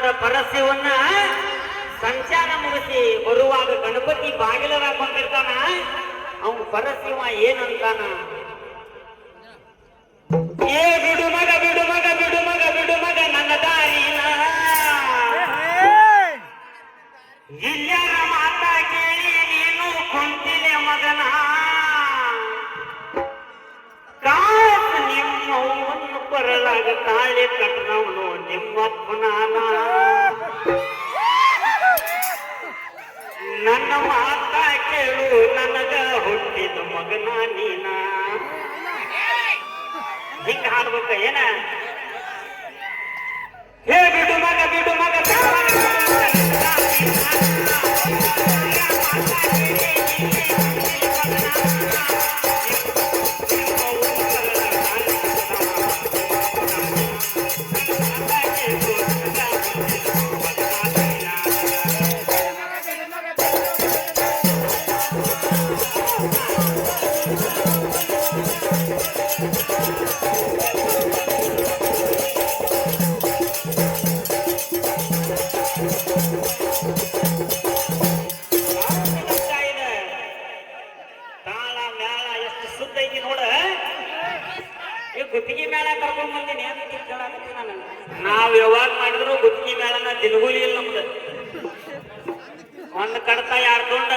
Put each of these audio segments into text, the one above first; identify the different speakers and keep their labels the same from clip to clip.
Speaker 1: ನೋಡ ಪರಶಿವನ್ನ ಸಂಚಾರ ಮುಗಿಸಿ ಬರುವಾಗ ಗಣಪತಿ ಬಾಗಿಲದಾಗ ಕೊಂಡಿರ್ತಾನ. ಅವನು ಪರಶಿವ ಏನಂತಾನ? ಏ ಬಿಡು ಮಗ ಬಿಡು ಮಗ ಬಿಡು ಮಗ ಬಿಡು ಮಗ ನನ್ನ ದಾರಿನ, ಇಲ್ಲಾರ ಮಾತ ಕೇಳಿ ನೀನು ಕೊಂತಿಲೆ ಮಗನ, ಕಾಸು ನಿಮ್ಮವನ್ನು ಬರಲಾಗ ತಾಳಿ ಕಟ್ಟನವನು ನಿಮ್ಮಪ್ಪನಾನ. ನನ್ನ ಮಾತ ಕೇಳು ನನಗ ಹುಟ್ಟಿದ ಮಗನ ನೀನ. ಹಿಂಗ ಹಾಡ್ಬೇಕ ಏನ? ಹೇ ಬಿಡು ಮಗ ಬಿಡು ಮಗ ಬಿಡು ಮಗ ಬಿಡು ಗುತ್ತಿಗೆ ಮೇಳ ಕರ್ಕೊಂಡ್ ಬಂದೀನಿ. ನಾವ್ ಯಾವಾಗ ಮಾಡಿದ್ರು ಗುತ್ತಿಗೆ ಮೇಳನ ದಿನಗೂಲಿ ಇಲ್ಲ ನಮ್ದು. ಒಂದ್ ಕಡತ ಯಾರ್ಕೊಂಡ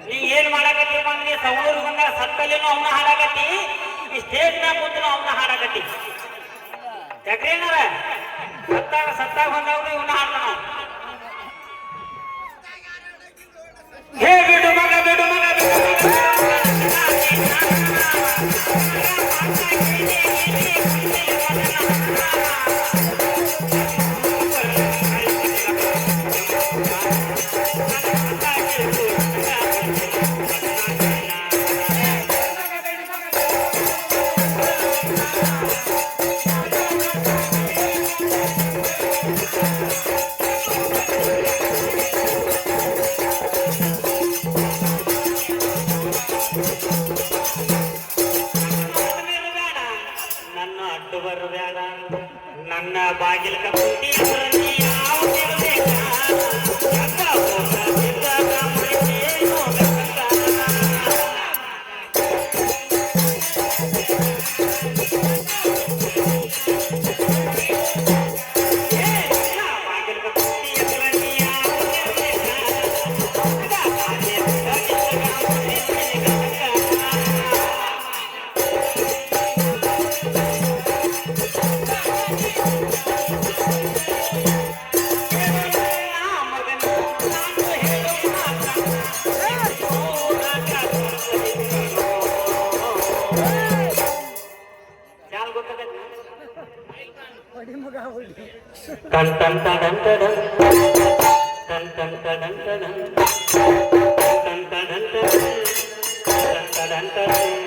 Speaker 1: ನೀ ಏನ್ ಮಾಡಾಕತ್ತಿ ಬಂದಿ ಸವಣೂರು ಬಂದ ಸತ್ತಲೇನು ಅವನ ಹಾಡಾಕತ್ತಿ, ಈ ಸ್ಟೇಜ್ ಮ್ಯಾಗ ಕೂತು ಅವನ ಹಾಡಾಕತ್ತಿ. ಯಾಕ್ರೇನಾರ ಸತ್ತಾಗ ಬಂದವ್ರು ಇವನ್ನ ಹಾಡ್ತಾನ. ಹೇ ಬಿಡು ಮಗ ಬಿಡು ಮಗ ಬಿಡು ನನ್ನ ಬಾಗಿಲ ಕುಂತಿ ಟನ್ ಟನ್ ಟನ್ ಟನ್ ಟನ್ ಟನ್ ಟನ್ ಟನ್ ಟನ್ ಟನ್ ಟನ್ ಟನ್.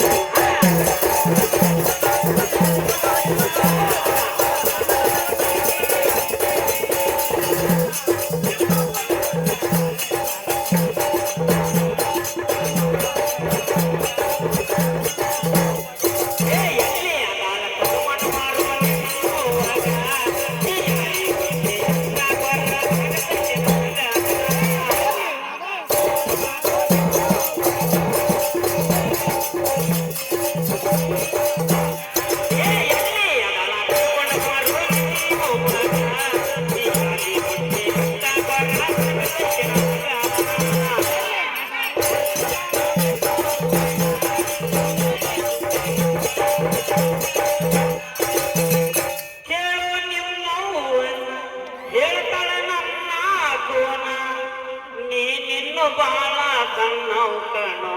Speaker 1: ಬಾಳ ಕಣ್ಣವು ಕಣೋ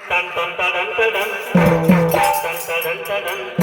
Speaker 1: ಟನ್ ಟನ್ ಟನ್ ಟನ್ ಟನ್ ಟನ್ ಟನ್ ಟನ್